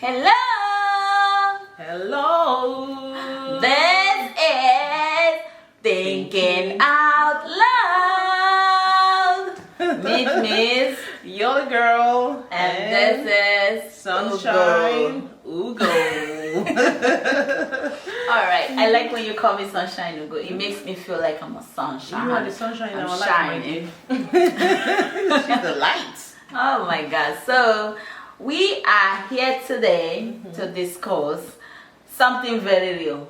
Hello! Hello! This is Thinking Out Loud! Meet Miss, You're the girl. and this is Sunshine Ugo. Ugo. Alright, I like when you call me Sunshine Ugo. It makes me feel like I'm a sunshine. You are the sunshine in I'm our life, my shining. dear. She's the light. Oh my God. So we are here today to discuss something very real.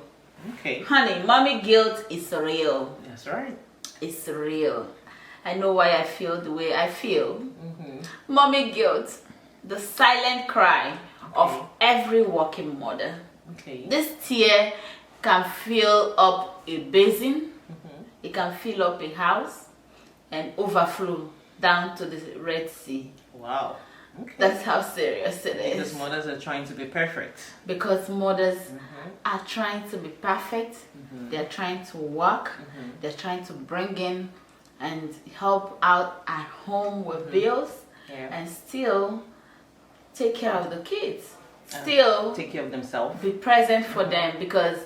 Okay. Honey, mommy guilt is real. That's right. It's real. I know why I feel the way I feel. Mommy guilt, the silent cry of every working mother. Okay. This tear can fill up a basin, it can fill up a house, and overflow down to the Red Sea. Wow. Okay. That's how serious it is. Because mothers are trying to be perfect. Because mothers are trying to be perfect, they're trying to work, they're trying to bring in and help out at home with bills, and still take care of the kids. Still take care of themselves. Be present for them, because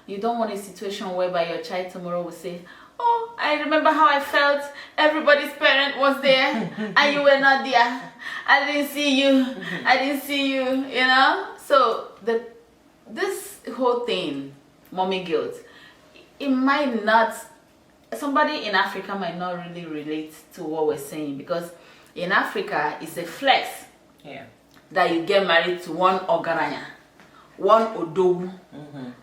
you don't want a situation whereby your child tomorrow will say, "Oh, I remember how I felt. Everybody's parent was there and you were not there. I didn't see you. I didn't see you," you know? So this whole thing, mommy guilt, it might not, somebody in Africa might not really relate to what we're saying, because in Africa it's a flex that you get married to one Ogaranya, one Odogu,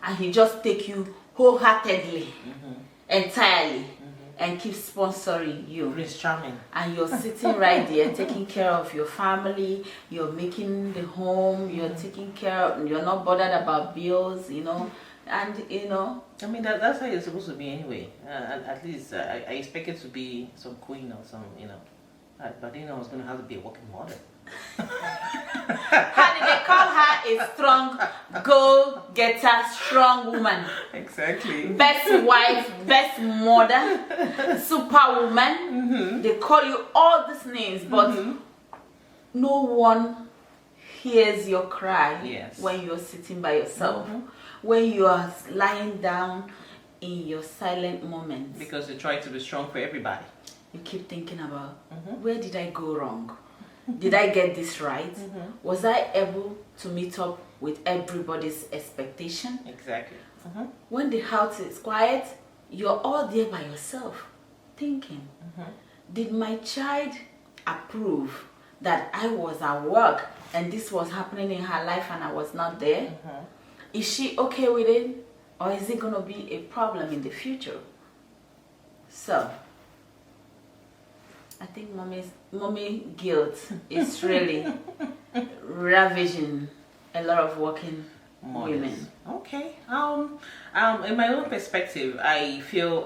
and he just take you wholeheartedly, entirely, and keep sponsoring you. Prince Charming. And you're sitting right there taking care of your family, you're making the home, you're taking care of, you're not bothered about bills, you know, and you know. I mean, that's how it's supposed to be anyway. At least I expect it to be some queen or some, you know. But you know, I was going to have to be a working mother. How did they call her? A strong go-getter, strong woman. Exactly. Best wife, best mother, superwoman. They call you all these names, but no one hears your cry when you're sitting by yourself, when you are lying down in your silent moments. Because you try to be strong for everybody. You keep thinking about, where did I go wrong? Did I get this right? Was I able to meet up with everybody's expectation? Exactly. When the house is quiet, you're all there by yourself, thinking, did my child approve that I was at work and this was happening in her life and I was not there? Is she okay with it? Or is it going to be a problem in the future? So, I think mommy guilt is really ravaging a lot of working women. Okay. In my own perspective, I feel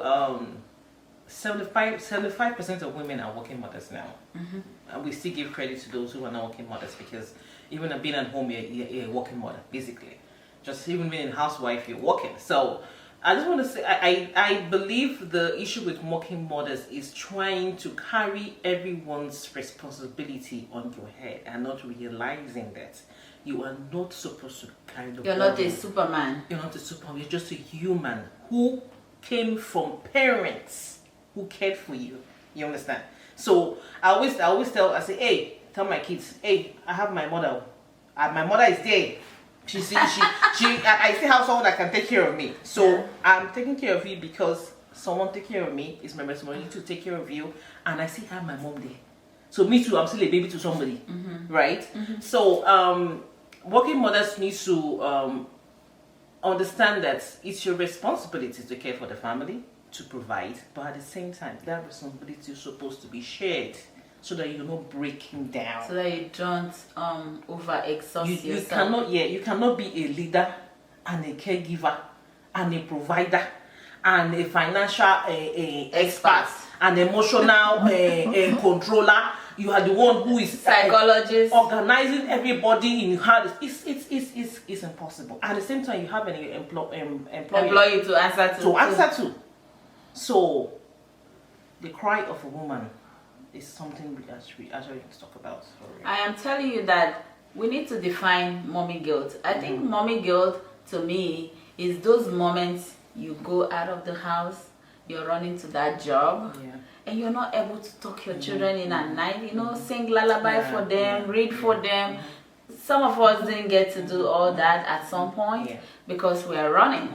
75% of women are working mothers now. And we still give credit to those who are not working mothers, because even being at home, you're a working mother, basically. Just even being a housewife, you're working. So I just want to say, I believe the issue with working mothers is trying to carry everyone's responsibility on your head and not realizing that you are not supposed to carry the You're not a Superman. You're not a Superman. You're just a human who came from parents who cared for you. You understand? So I always say, hey, tell my kids, hey, I have my mother. My mother is there. I still have someone that can take care of me. So I'm taking care of you because someone take care of me. It's my responsibility to take care of you, and I still have my mom there. So me too, I'm still a baby to somebody, right? So working mothers need to understand that it's your responsibility to care for the family, to provide, but at the same time, that responsibility is supposed to be shared, so that you're not breaking down. So that you don't over-exhaust yourself. You cannot be a leader and a caregiver and a provider and a financial expert and emotional controller. You are the one who is psychologist, organizing everybody in how it's impossible. At the same time, you have an employee to answer to. So the cry of a woman is something we actually need to talk about. I am telling you that we need to define mommy guilt. I think mommy guilt to me is those moments you go out of the house, you're running to that job, and you're not able to tuck your children in at night, you know, sing lullaby for them, read for them. Some of us didn't get to do all that at some point because we are running.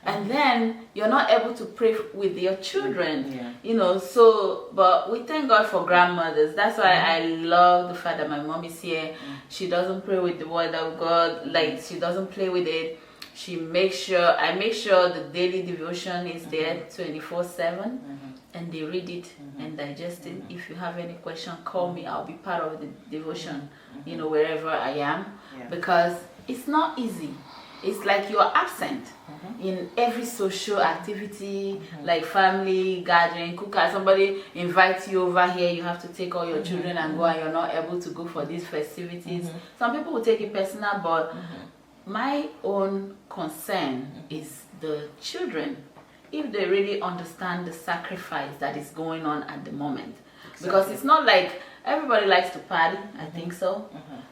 And then you're not able to pray with your children, you know. So, but we thank God for grandmothers. That's why I love the fact that my mom is here. She doesn't pray with the word of God, like she doesn't play with it. She makes sure, I make sure the daily devotion is there 24/7, and they read it and digest it. If you have any question, call me. I'll be part of the devotion, you know, wherever I am, because it's not easy. It's like you're absent in every social activity, like family gathering, cookout. Somebody invites you over here, you have to take all your children and go, and you're not able to go for these festivities. Some people will take it personal, but my own concern is the children, if they really understand the sacrifice that is going on at the moment. Because it's not like everybody likes to party, I think so.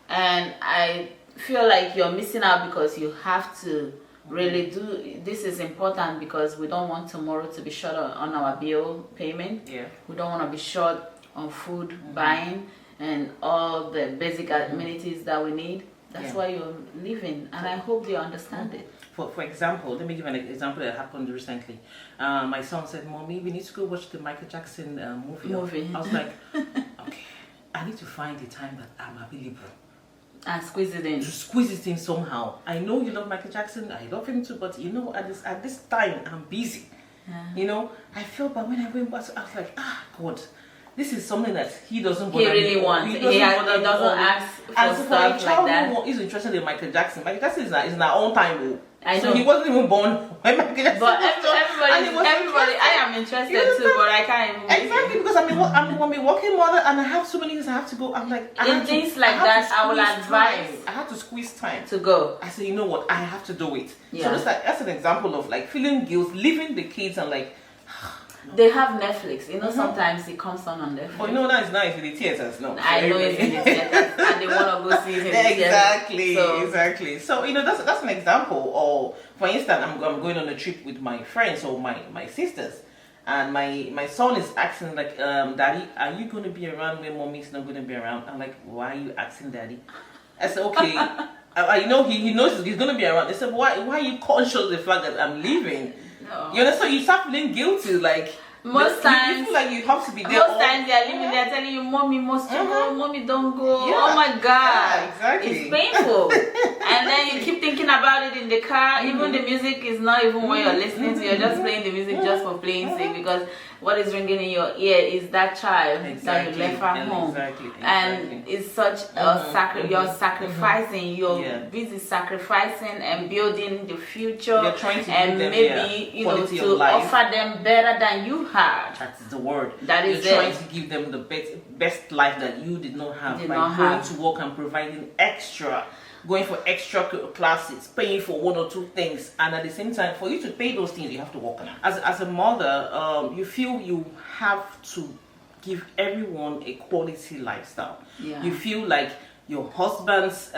And I feel like you're missing out because you have to really do this. Is important because we don't want tomorrow to be short on our bill payment. We don't want to be short on food buying and all the basic amenities that we need. That's why you're living, and I hope they understand it. For example, let me give an example that happened recently. My son said, "Mommy, we need to go watch the Michael Jackson movie." I was like, "Okay, I need to find the time that I'm available and squeeze it in. To squeeze it in somehow. I know you love Michael Jackson. I love him too, but you know, at this time, I'm busy. You know, I felt bad when I went back. I was like, God, this is something that he doesn't want. He really wants. He doesn't ask for stuff like that. Who is interested in Michael Jackson? Michael Jackson is in our own time. I know. So he wasn't even born when Michael Jackson but everybody, I am interested too, but I can't even. Exactly, because I'm a working mother and I have so many things I have to go. I'm like, in things like that, I will advise. I have to squeeze time to go. I said, you know what, I have to do it. So that's an example of like feeling guilt, leaving the kids and like. They have Netflix, you know. Sometimes it comes on Netflix. Oh, you know that's nice in the theaters, no? I know it's in the theaters, and they want to go see it in the theaters. Exactly. So you know that's an example. Or for instance, I'm going on a trip with my friends or my sisters, and my son is asking like, Daddy, are you going to be around when Mommy's not going to be around? I'm like, why are you asking Daddy? I said, okay. You know he knows he's going to be around. They said, why are you conscious of the fact that I'm leaving? You know, so you start feeling guilty, like most times you feel like you have to be there. Most times they are leaving, they are telling you, "Mommy must go, Mommy don't go." Oh my God, exactly. It's painful. And then you keep thinking about it in the car. Even the music is not even what you're listening to. You're just playing the music just for playing sake, because what is ringing in your ear is that child that you left at home. And it's such a you're sacrificing. You're busy sacrificing and building the future. You're trying to and them, maybe you know to offer them better than you had. That's the word. That is You're trying to give them the best life that you did not have by going to work and providing extra. Going for extra classes, paying for one or two things, and at the same time, for you to pay those things, you have to work. As a mother, you feel you have to give everyone a quality lifestyle. You feel like your husband's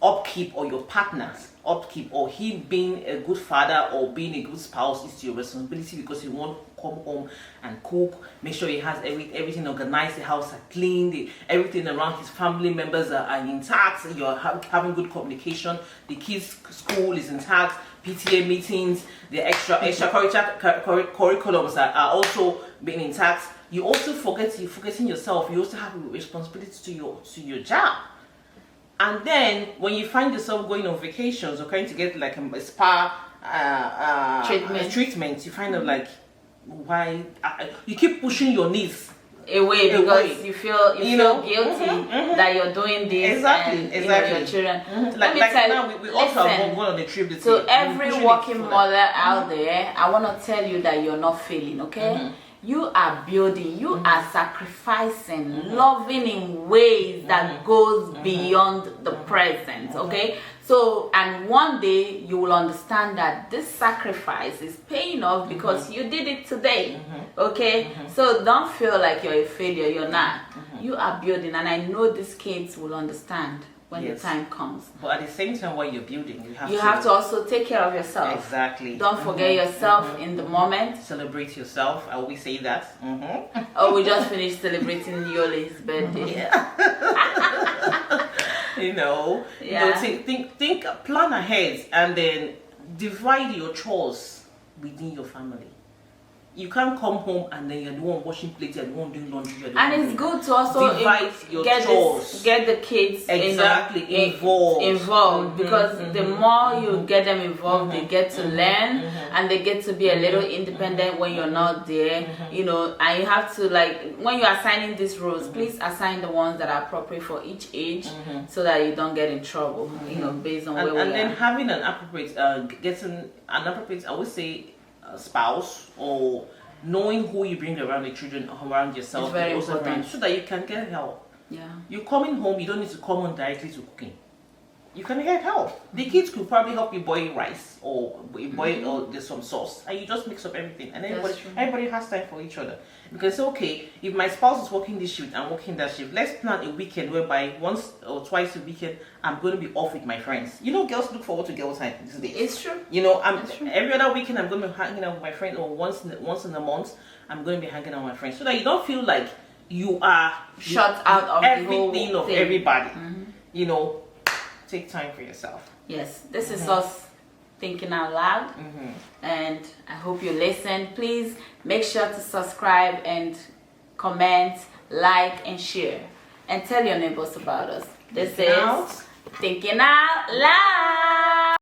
upkeep or your partner's upkeep or him being a good father or being a good spouse is your responsibility, because you want to come home and cook, make sure he has everything organized, the house are clean, everything around his family members are intact, you're having good communication, the kids' school is intact, PTA meetings, the extra curriculums are also being intact. You also forgetting yourself. You also have a responsibility to your job. And then when you find yourself going on vacations or trying to get like a spa treatment, you find out like why you keep pushing your needs away because you feel guilty that you're doing this. Exactly. Your children. Like now we also have gone on the trip. So every working mother out there, I want to tell you that you're not failing. Okay. You are building, you are sacrificing, loving in ways that goes beyond the present, okay? So, and one day you will understand that this sacrifice is paying off because you did it today, okay? So don't feel like you're a failure, you're not. you are building, and I know these kids will understand when Yes. the time comes. But at the same time, while you're building, You have to also take care of yourself. Exactly. Don't forget yourself in the moment. Celebrate yourself. I always say that. Oh, we just finished celebrating Yole's birthday. You know, Yeah. think, plan ahead, and then divide your chores within your family. You can't come home and then you're the one washing plates, you're the one doing laundry, you're the one And it's doing- good to also divide your chores. get the kids Exactly, involved involved. because the more you get them involved, they get to learn and they get to be a little independent when you're not there. You know, and you have to, like, when you're assigning these roles, please assign the ones that are appropriate for each age so that you don't get in trouble. You know, based on where we and then are. having an appropriate, I always say, spouse, or knowing who you bring around the children, around yourself, It's very also important. so that you can get help. Yeah. You coming home, you don't need to come on directly to cooking. You can get help. The kids could probably help you boil rice or boil or there's some sauce, and you just mix up everything, and everybody has time for each other. Because okay, if my spouse is working this shift, I'm working that shift. Let's plan a weekend whereby once or twice a weekend I'm going to be off with my friends. You know, girls look forward to girl time these days. It's true. You know, It's true. every other weekend I'm going to be hanging out with my friend, or once in a month I'm going to be hanging out with my friends, so that you don't feel like you are Shut out of everything the whole of thing. everybody. You know, take time for yourself. Yes, this is us thinking out loud, and I hope you listen. Please make sure to subscribe and comment, like, and share, and tell your neighbors about us. This is Out. Thinking Out Loud.